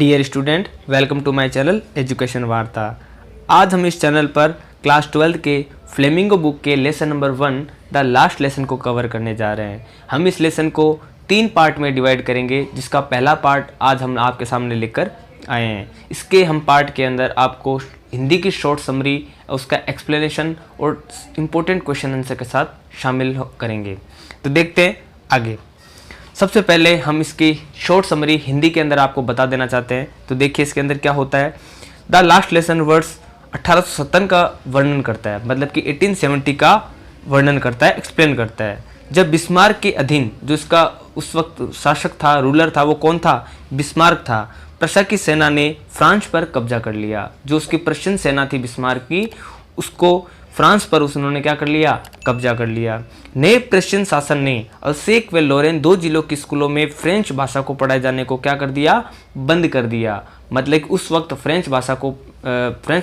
Dear student, welcome to my channel education Varta. आज हम इस चैनल पर क्लास 12 के फ्लेमिंगो बुक के lesson number 1 the last lesson को कवर करने जा रहे हैं। हम इस लेसन को 3 पार्ट में डिवाइड करेंगे, जिसका पहला पार्ट आज हम आपके सामने लेकर आए हैं। इसके हम पार्ट के अंदर आपको हिंदी की शॉर्ट समरी, उसका एक्सप्लेनेशन और इम्पोर्टेंट क्वेश्चन आंसर के साथ शामिल करेंगे। तो देखते हैं आगे। सबसे पहले हम इसकी शॉर्ट समरी हिंदी के अंदर आपको बता देना चाहते हैं। तो देखिए इसके अंदर क्या होता है। द लास्ट लेसन वर्ड्स 1857 का वर्णन करता है, मतलब कि 1870 का वर्णन करता है, एक्सप्लेन करता है। जब बिस्मार्क के अधीन जो इसका उस वक्त शासक था, रूलर था, वो कौन था? बिस्मार्क था। प्रशा की सेना ने फ्रांस पर कब्जा कर लिया। जो उसकी प्रशियन सेना थी बिस्मार्क की, उसको फ्रांस पर उन्होंने क्या कर लिया? कब्जा कर लिया। नए प्रेशियन शासन ने अल्सेक व लोरेन 2 जिलों की स्कूलों में फ्रेंच भाषा को पढ़ाए जाने को क्या कर दिया? बंद कर दिया। मतलब कि उस वक्त फ्रेंच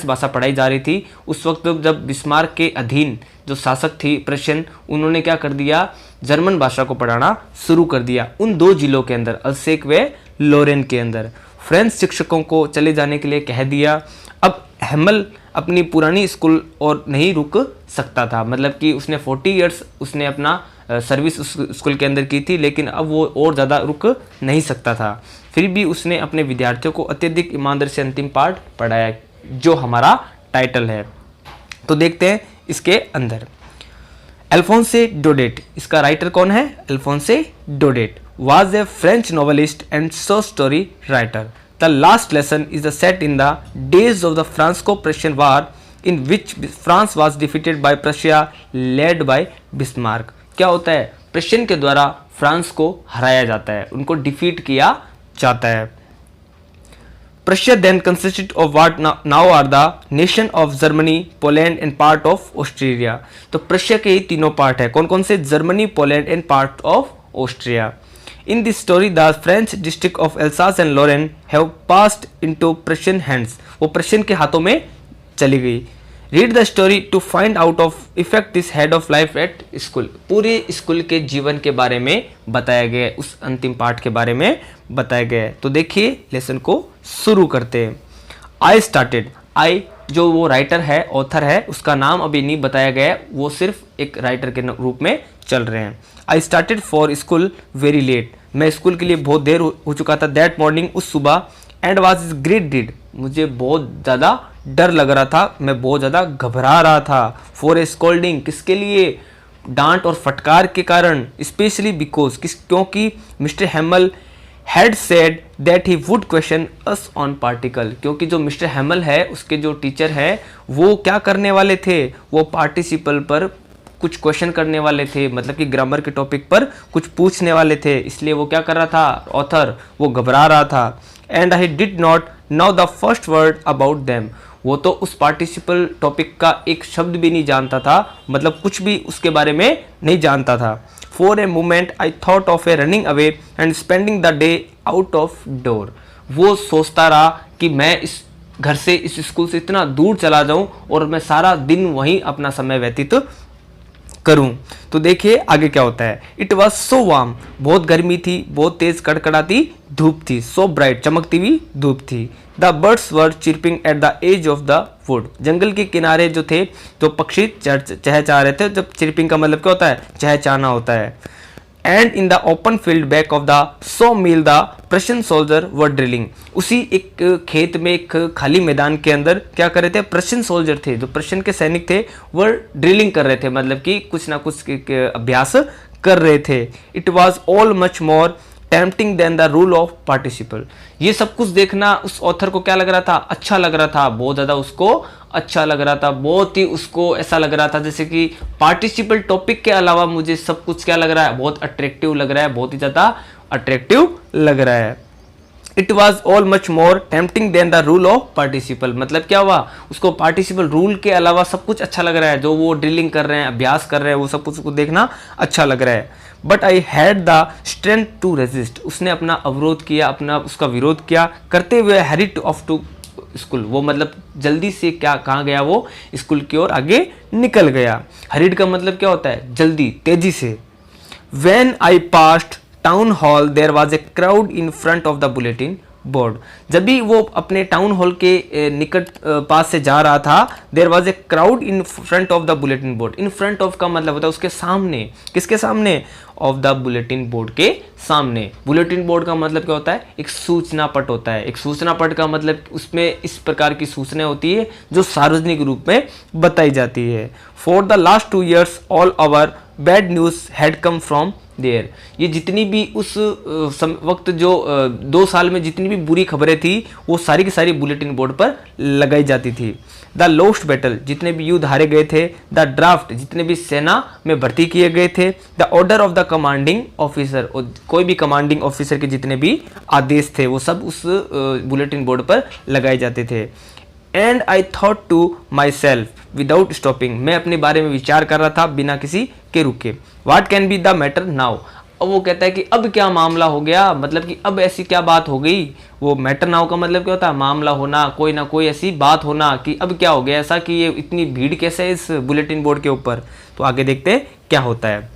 भाषा पढ़ाई जा रही थी। उस वक्त जब बिस्मार्क के अधीन जो शासक थी प्रेशियन, उन्होंने क्या कर दिया? जर्मन भाषा को पढ़ाना शुरू कर दिया उन 2 जिलों के अंदर, अल्सेक व लोरेन के अंदर। फ्रेंच शिक्षकों को चले जाने के लिए कह दिया। अब हेमल अपनी पुरानी स्कूल और नहीं रुक सकता था, मतलब कि उसने 40 ईयर्स उसने अपना सर्विस उस स्कूल के अंदर की थी, लेकिन अब वो और ज़्यादा रुक नहीं सकता था। फिर भी उसने अपने विद्यार्थियों को अत्यधिक ईमानदारी से अंतिम पाठ पढ़ाया, जो हमारा टाइटल है। तो देखते हैं इसके अंदर। अल्फोंसे डोडेट, इसका राइटर कौन है? अल्फोंसे डोडेट was a French novelist and short story writer. The last lesson is set in the days of the Franco-Prussian War, in which France was defeated by Prussia, led by Bismarck. क्या होता है? Prussian के द्वारा France को हराया जाता है, उनको डिफीट किया जाता है। Prussia then consisted of what now are the nation of Germany, Poland and part of Austria. तो प्रशिया के ही तीनों पार्ट है। कौन कौन से? Germany, Poland and part of Austria. In this story, the French district of Alsace and Lorraine have passed into Prussian hands. वो Prussian के हाथों में चली गई। Read the story to find out of effect this head of life at school. पूरे school के जीवन के बारे में बताया गया, उस अंतिम पाठ के बारे में बताया गया है। तो देखिए लेसन को शुरू करते हैं। I started. I जो वो राइटर है, ऑथर है, उसका नाम अभी नहीं बताया गया है, वो सिर्फ एक राइटर के रूप में चल रहे हैं। I started for school very late, मैं स्कूल के लिए बहुत देर हो चुका था। दैट मॉर्निंग, उस सुबह। एंड वाज ग्रेट डिड, मुझे बहुत ज़्यादा डर लग रहा था, मैं बहुत ज़्यादा घबरा रहा था। फॉर ए स्कोल्डिंग, किसके लिए? डांट और फटकार के कारण। स्पेशली बिकॉज, क्योंकि mister Hamel had said that he would question us on particle, क्योंकि जो मिस्टर हेमल है, उसके जो टीचर है, वो क्या करने वाले थे? वो पार्टिसिपल पर कुछ क्वेश्चन करने वाले थे, मतलब कि ग्रामर के टॉपिक पर कुछ पूछने वाले थे। इसलिए वो क्या कर रहा था? ऑथर, वो घबरा रहा था। And I did not know the first word about them, वो तो उस पार्टिसिपल टॉपिक का एक शब्द भी नहीं जानता था, मतलब कुछ भी उसके बारे में नहीं जानता था। For a moment I thought of A running away and spending the day out of door, वो सोचता रहा कि मैं इस घर से, इस स्कूल से इतना दूर चला जाऊं और मैं सारा दिन वहीं अपना समय व्यतीत करूं। तो देखिए आगे क्या होता है। इट वॉज सो वार्म, बहुत गर्मी थी, बहुत तेज कड़कड़ाती धूप थी। सो ब्राइट, चमकती हुई धूप थी। The birds were chirping at the edge of the wood, जंगल के किनारे जो थे, जो पक्षी चहचहा रहे थे। जब चिरपिंग का मतलब क्या होता है? चहचहाना होता है। And in the open field back of the sawmill the Prussian soldier were drilling, उसी एक खेत में, एक खाली मैदान के अंदर क्या कर रहे थे? प्रशियन सोल्जर थे, जो प्रशियन के सैनिक थे, वो ड्रिलिंग कर रहे थे, मतलब कि कुछ ना कुछ अभ्यास कर रहे थे। It was all much more tempting than the rule of participle, ये सब कुछ देखना उस ऑथर को क्या लग रहा था? अच्छा लग रहा था, बहुत ज़्यादा उसको अच्छा लग रहा था, बहुत ही उसको ऐसा लग रहा था जैसे कि पार्टिसिपल टॉपिक के अलावा मुझे सब कुछ क्या लग रहा है? बहुत अट्रैक्टिव लग रहा है, बहुत ही ज़्यादा अट्रैक्टिव लग रहा है। It was all much more tempting than the rule of participle, मतलब क्या हुआ? उसको पार्टिसिपल रूल के अलावा सब कुछ अच्छा लग रहा है, जो वो ड्रिलिंग कर रहे हैं, अभ्यास कर रहे हैं, वो सब कुछ को देखना अच्छा लग रहा है। But I had the strength to resist, उसने अपना अवरोध किया, अपना उसका विरोध किया करते हुए। हैरिड ऑफ टू स्कूल, वो मतलब जल्दी से क्या कहाँ गया? वो स्कूल की ओर आगे निकल गया। हरिड का मतलब क्या होता है? जल्दी, तेजी से। When I passed town hall there was a crowd in front of the bulletin board. जब भी वो अपने टाउन हॉल के निकट पास से जा रहा था, there was a crowd in front of the bulletin board. In front of का मतलब होता है उसके सामने। किसके सामने? ऑफ द बुलेटिन बोर्ड के सामने। बुलेटिन बोर्ड का मतलब क्या होता है? एक सूचना पट होता है। एक सूचना पट का मतलब उसमें इस प्रकार की सूचना होती है जो सार्वजनिक रूप में बताई जाती है। For the last 2 years all our bad news had come from there. ये जितनी भी उस वक्त जो 2 साल में जितनी भी बुरी खबरें थी वो सारी की सारी बुलेटिन बोर्ड पर लगाई जाती थी। द लोस्ट बैटल, जितने भी युद्ध हारे गए थे। द ड्राफ्ट, जितने भी सेना में भर्ती किए गए थे। The order of the commanding officer, कोई भी कमांडिंग ऑफिसर के जितने भी आदेश थे वो सब उस बुलेटिन बोर्ड पर लगाए जाते थे। And I thought to myself without stopping, मैं अपने बारे में विचार कर रहा था बिना किसी के रुके। What can be the matter now, अब वो कहता है कि अब क्या मामला हो गया, मतलब कि अब ऐसी क्या बात हो गई। वो मैटर नाउ का मतलब क्या होता है? मामला होना, कोई ना कोई ऐसी बात होना कि अब क्या हो गया ऐसा कि ये इतनी भीड़ कैसे है इस बुलेटिन बोर्ड के ऊपर। तो आगे देखते हैं क्या होता है।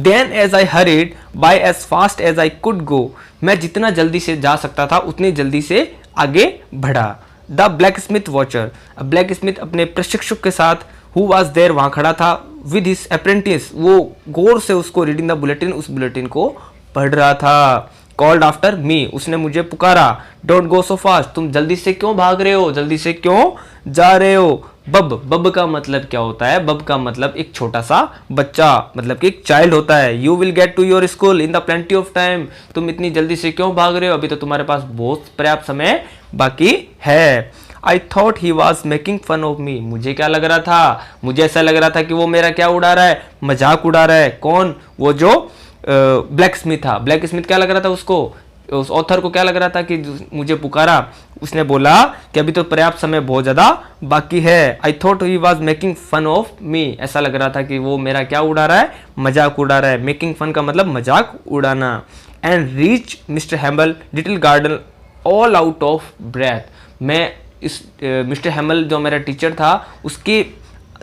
Then as I hurried by as fast as I could go, मैं जितना जल्दी से जा सकता था उतनी जल्दी से आगे बढ़ा। The black Smith watcher, black Smith अपने प्रशिक्षक के साथ हु वॉज देयर, वहां खड़ा था। विद हिज अप्रेंटिस, वो गौर से उसको रीडिंग द बुलेटिन, उस बुलेटिन को पढ़ रहा था। कॉल्ड आफ्टर मी, उसने मुझे पुकारा। डोंट गो सो फास्ट, तुम जल्दी से क्यों भाग रहे हो, जल्दी से क्यों जा रहे हो। बब, बब का मतलब क्या होता है? बब का मतलब एक छोटा सा बच्चा, मतलब कि एक चाइल्ड होता है। You will get to your school in the plenty of time, तुम इतनी जल्दी से क्यों भाग रहे हो, अभी तो तुम्हारे पास बहुत पर्याप्त समय बाकी है। I thought he was making fun of me, मुझे क्या लग रहा था? मुझे ऐसा लग रहा था कि वो मेरा क्या उड़ा रहा है? मजाक उड़ा रहा है। कौन? वो जो ब्लैक स्मिथ था। ब्लैक स्मिथ क्या लग रहा था उसको? उस ऑथर को क्या लग रहा था कि मुझे पुकारा, उसने बोला कि अभी तो पर्याप्त समय बहुत ज्यादा बाकी है। I thought he was making fun of me, ऐसा लग रहा था कि वो मेरा क्या उड़ा रहा है? मजाक उड़ा रहा है। मेकिंग फन का मतलब मजाक उड़ाना। And reach mister Hamel little garden all out of breath, मैं इस मिस्टर हैमल जो मेरा टीचर था उसके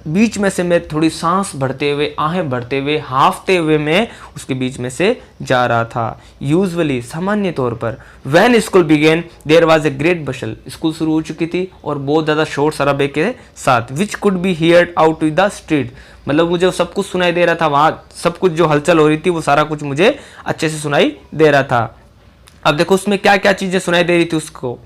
बीच में से मैं थोड़ी सांस भरते हुए, आहें भरते हुए, हाफते हुए मैं उसके बीच में से जा रहा था। यूजुअली, सामान्य तौर पर, when school began there was a great bustle, school शुरू हो चुकी थी और बहुत ज़्यादा शोर शराबे के साथ। Which could be heard out to the street, मतलब मुझे सब कुछ सुनाई दे रहा था, वहाँ सब कुछ जो हलचल हो रही थी वो सारा कुछ मुझे अच्छे से सुनाई दे रहा था। अब देखो उसमें क्या क्या चीज़ें सुनाई दे रही थी उसको।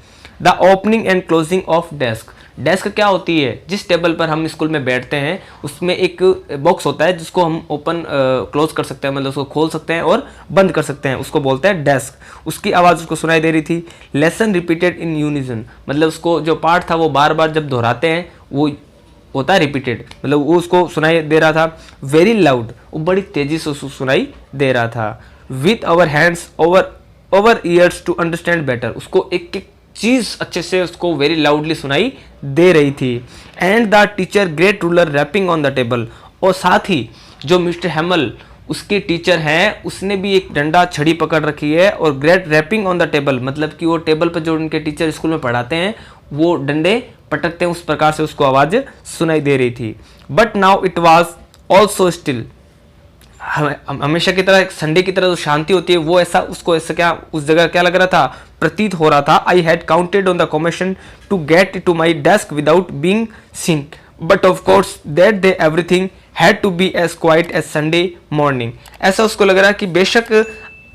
The opening and closing of desk, desk क्या होती है? जिस टेबल पर हम स्कूल में बैठते हैं उसमें एक बॉक्स होता है जिसको हम ओपन क्लोज कर सकते हैं, मतलब उसको खोल सकते हैं और बंद कर सकते हैं, उसको बोलते हैं डेस्क। उसकी आवाज़ उसको सुनाई दे रही थी। लेसन रिपीटेड इन यूनिजन, मतलब उसको जो पार्ट था वो बार बार जब दोहराते हैं वो होता है रिपीटेड, मतलब वो उसको सुनाई दे रहा था। वेरी लाउड, वो बड़ी तेजी से उसको सुनाई दे रहा था। With our hands over ears to understand better, उसको एक एक चीज अच्छे से उसको वेरी लाउडली सुनाई दे रही थी। And the teacher great ruler rapping on the table, और साथ ही जो मिस्टर हैमल उसके टीचर हैं उसने भी एक डंडा छड़ी पकड़ रखी है और great rapping on the table, मतलब कि वो टेबल पर जो उनके टीचर स्कूल में पढ़ाते हैं वो डंडे पटकते हैं, उस प्रकार से उसको आवाज सुनाई दे रही थी। But now it was also still, हमेशा की तरह संडे की तरह जो शांति होती है वो ऐसा उसको ऐसा क्या उस जगह क्या लग रहा था? प्रतीत हो रहा था। I had counted on the commission to get to my desk without being seen, but of course that day everything had to be as quiet as Sunday morning, ऐसा उसको लग रहा कि बेशक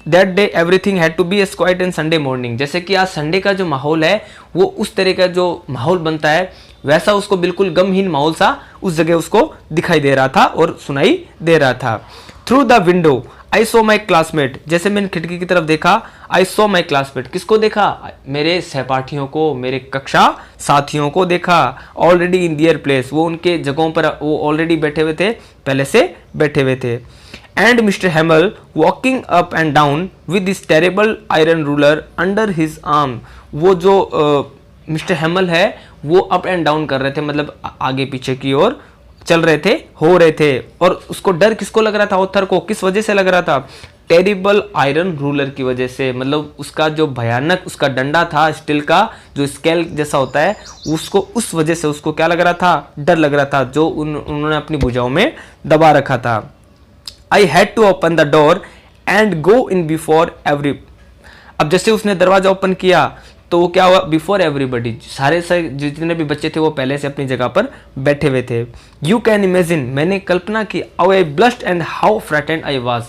that day everything had to be as quiet an Sunday morning, जैसे कि आज Sunday का जो माहौल है वो उस तरह का जो माहौल बनता है वैसा उसको बिल्कुल गमहीन माहौल सा उस जगह उसको दिखाई दे रहा था और सुनाई दे रहा था। Through the window I so my classmate, जैसे मैंने खिड़की की तरफ देखा, आई सो माई क्लासमेट, किसको देखा? मेरे सहपाठियों को, मेरे कक्षा साथियों को देखा। ऑलरेडी इन दियर प्लेस, वो उनके जगहों पर वो ऑलरेडी बैठे हुए थे, पहले से बैठे हुए थे। And mister हैमल walking up and down with this terrible iron ruler under his arm, वो जो मिस्टर हैमल है वो अप एंड डाउन कर रहे थे, मतलब आगे पीछे की ओर चल रहे थे, हो रहे थे। और उसको डर किसको लग रहा था? ऑथर को किस वजह से लग रहा था? टेरिबल आयरन रूलर की वजह से, मतलब उसका जो भयानक उसका डंडा था स्टील का जो स्केल जैसा होता है उसको, उस वजह से उसको क्या लग रहा था? डर लग रहा था जो उन्होंने अपनी भुजाओं में दबा रखा था। I had to open the door and go in before every, अब जैसे उसने दरवाजा ओपन किया तो वो क्या हुआ, बिफोर एवरीबडी, सारे जितने भी बच्चे थे वो पहले से अपनी जगह पर बैठे हुए थे। यू कैन इमेजिन, मैंने कल्पना की, I blushed and how frightened I was,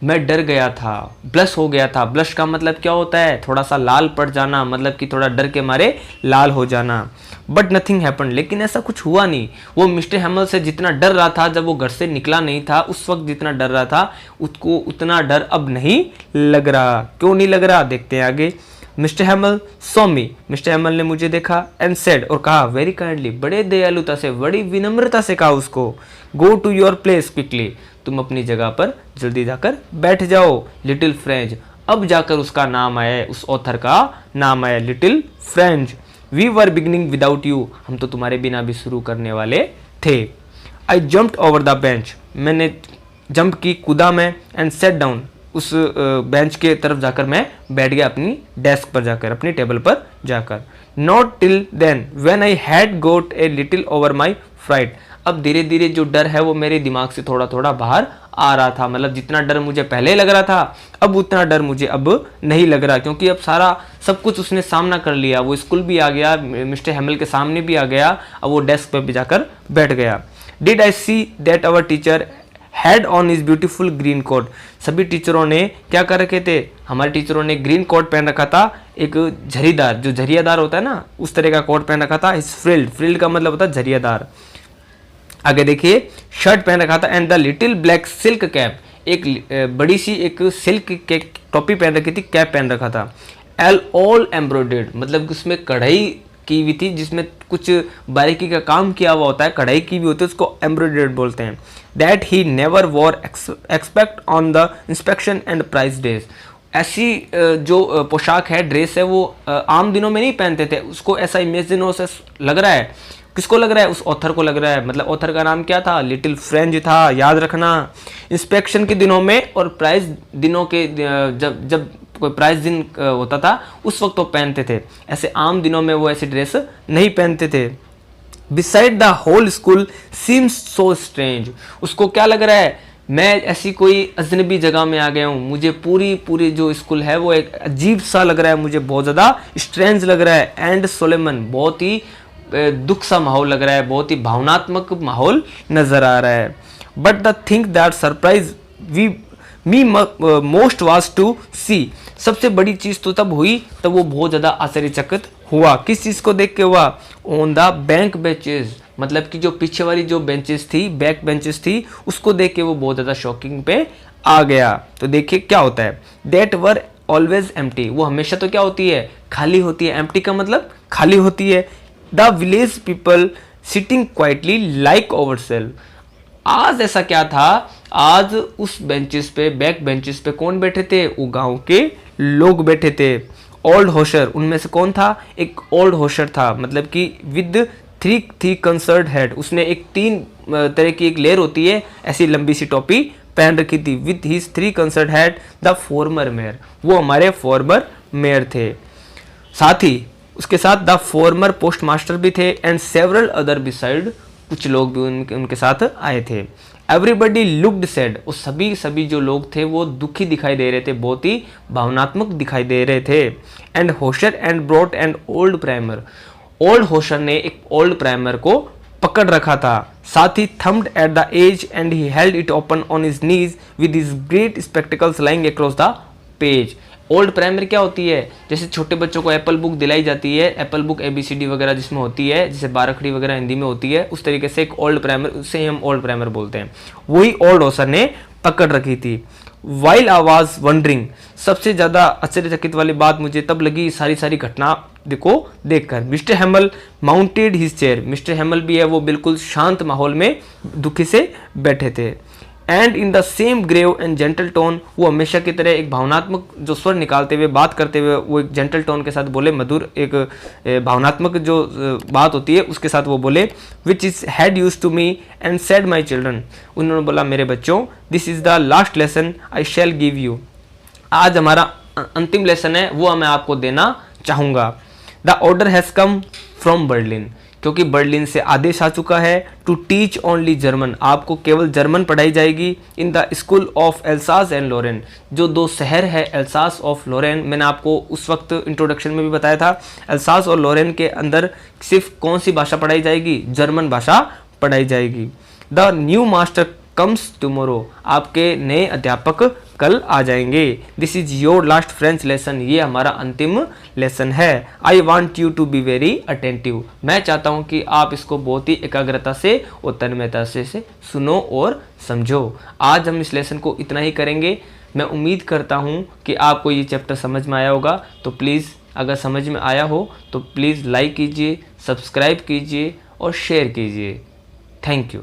मैं डर गया था, ब्लश हो गया था। ब्लश का मतलब क्या होता है, थोड़ा सा लाल पड़ जाना, मतलब कि थोड़ा डर के मारे लाल हो जाना। बट नथिंग हैपन, लेकिन ऐसा कुछ हुआ नहीं। वो मिस्टर हैमल से जितना डर रहा था जब वो घर से निकला नहीं था, उस वक्त जितना डर रहा था उसको उतना डर अब नहीं लग रहा। क्यों नहीं लग रहा, देखते हैं आगे। मिस्टर हैमल सॉ मी, मिस्टर हैमल ने मुझे देखा, एंड सेड, और कहा वेरी काइंडली, बड़े दयालुता से, बड़ी विनम्रता से कहा उसको, go to your place quickly, तुम अपनी जगह पर जल्दी जाकर बैठ जाओ। लिटिल फ्रेंच, अब जाकर उसका नाम आया, उस ऑथर का नाम आया, little French. We were beginning without you, हम तो तुम्हारे बिना भी शुरू करने वाले थे। I jumped over the bench, मैंने जंप की, कूदा मैं, एंड सेट डाउन, उस बेंच के तरफ जाकर मैं बैठ गया, अपनी डेस्क पर जाकर, अपनी टेबल पर जाकर। Not till then when I had got a little over my fright, अब धीरे धीरे जो डर है वो मेरे दिमाग से थोड़ा थोड़ा बाहर आ रहा था। मतलब जितना डर मुझे पहले लग रहा था अब उतना डर मुझे अब नहीं लग रहा, क्योंकि अब सारा सब कुछ उसने सामना कर लिया। वो स्कूल भी आ गया, मिस्टर हैमल के सामने भी आ गया, अब वो डेस्क पर भी जाकर बैठ गया। Did I see that our teacher had on his beautiful green coat, सभी टीचरों ने क्या कर रखे थे, हमारे टीचरों ने ग्रीन कोट पहन रखा था, एक झरीदार, जो झरियादार होता है ना, उस तरह का कोट पहन रखा था। हिज फ्रिल्ड, फ्रिल्ड का मतलब होता है झरियादार। आगे देखिए, शर्ट पहन रखा था, and the little black silk cap, एक बड़ी सी एक सिल्क के टोपी पहन रखी थी, कैप पहन रखा था। एल ऑल एम्ब्रॉयडर्ड, मतलब उसमें कढ़ाई की हुई थी, जिसमें कुछ बारीकी का काम किया हुआ होता है, कढ़ाई की भी होती है, उसको एम्ब्रॉयडर्ड बोलते हैं। That he never war expect on the inspection and price days, ऐसी जो पोशाक है, ड्रेस है, वो आम दिनों में नहीं पहनते थे। उसको ऐसा इमेजिन हो, लग रहा है, किसको लग रहा है, उस ऑथर को लग रहा है, मतलब ऑथर का नाम क्या था, लिटिल फ्रेंच था, याद रखना। इंस्पेक्शन के दिनों में और प्राइस दिनों के, जब जब कोई प्राइस दिन होता था उस वक्त वो पहनते थे, ऐसे आम दिनों में वो ऐसी ड्रेस नहीं पहनते थे। Beside the whole school seems so strange, उसको क्या लग रहा है, मैं ऐसी कोई अजनबी जगह में आ गया हूँ, मुझे पूरी जो स्कूल है वो एक अजीब सा लग रहा है, मुझे बहुत ज़्यादा स्ट्रेंज लग रहा है। एंड सोलेमन, बहुत ही दुख सा माहौल लग रहा है, बहुत ही भावनात्मक माहौल नजर आ रहा है। But the thing that surprise me most was to see, सबसे बड़ी चीज तो तब हुई तब वो बहुत ज्यादा आश्चर्यचकित हुआ। किस चीज को देख के हुआ, ऑन द बैंक बेंचेस, मतलब कि जो पीछे वाली जो बेंचेस थी, बैक बेंचेस थी, उसको देख के वो बहुत ज्यादा शॉकिंग पे आ गया। तो देखिए क्या होता है, दैट वर ऑलवेज एम्प्टी, वो हमेशा तो क्या होती है, खाली होती है। एम्प्टी का मतलब खाली होती है। The village people sitting quietly like over self, आज ऐसा क्या था, आज उस बेंचेस पे, बैक बेंचेस पे कौन बैठे थे, वो गांव के लोग बैठे थे। ओल्ड होशर, उनमें से कौन था, एक ओल्ड होशर था, मतलब कि विद थ्री कंसर्ड हेड, उसने एक 3 तरह की एक लेयर होती है, ऐसी लंबी सी टोपी पहन रखी थी। With his 3 concerned head the former mayor, वो हमारे फॉर्मर मेयर थे। साथ ही उसके साथ द फॉर्मर पोस्ट मास्टर भी थे, एंड सेवरल अदर बिसाइड, कुछ लोग भी उनके साथ आए थे। एवरीबडी लुक्ड सैड, वो सभी जो लोग थे वो दुखी दिखाई दे रहे थे, बहुत ही भावनात्मक दिखाई दे रहे थे। And Hauser and brought and old primer, old Hauser ने एक ओल्ड प्राइमर को पकड़ रखा था, साथ ही thumbed at the edge and he held it open on his knees with his great spectacles lying across the page. Old primer क्या होती है, जैसे छोटे बच्चों को एप्पल बुक दिलाई जाती है, एप्पल बुक ABCD वगैरह जिसमें होती है, जैसे बारहखड़ी वगैरह हिंदी में होती है, उस तरीके से एक ओल्ड प्राइमर, उससे हम ओल्ड प्राइमर बोलते हैं, वही ओल्ड होशर ने पकड़ रखी थी। वाइल आई वाज वंडरिंग, सबसे ज्यादा आश्चर्यचकित वाली बात मुझे तब लगी सारी घटना को देखकर। Mister हैमल mounted his chair, mister हैमल भी है वो बिल्कुल शांत माहौल में दुखी से बैठे थे। And in the same grave and gentle tone, वो हमेशा की तरह एक भावनात्मक जो स्वर निकालते हुए बात करते हुए वो एक जेंटल टोन के साथ बोले, मधुर एक भावनात्मक जो बात होती है उसके साथ वो बोले, which is had use to me and said my children, उन्होंने बोला मेरे बच्चों, this is the last lesson I shall give you, आज हमारा अंतिम लेसन है वो मैं आपको देना चाहूँगा। The order has come from Berlin, क्योंकि बर्लिन से आदेश आ चुका है टू टीच ओनली जर्मन, आपको केवल जर्मन पढ़ाई जाएगी in the school of Alsace and Lorraine. जो 2 शहर है एल्सास ऑफ लोरेन, मैंने आपको उस वक्त इंट्रोडक्शन में भी बताया था, एल्सास और लोरेन के अंदर सिर्फ कौन सी भाषा पढ़ाई जाएगी, जर्मन भाषा पढ़ाई जाएगी। The new master comes tomorrow, आपके नए अध्यापक कल आ जाएंगे। This is your last French lesson, ये हमारा अंतिम लेसन है। I want you to be very attentive, मैं चाहता हूँ कि आप इसको बहुत ही एकाग्रता से और तन्मयता से सुनो और समझो। आज हम इस लेसन को इतना ही करेंगे। मैं उम्मीद करता हूँ कि आपको ये चैप्टर समझ में आया होगा। तो प्लीज़ अगर समझ में आया हो तो प्लीज़ लाइक कीजिए, सब्सक्राइब कीजिए और शेयर कीजिए। Thank you.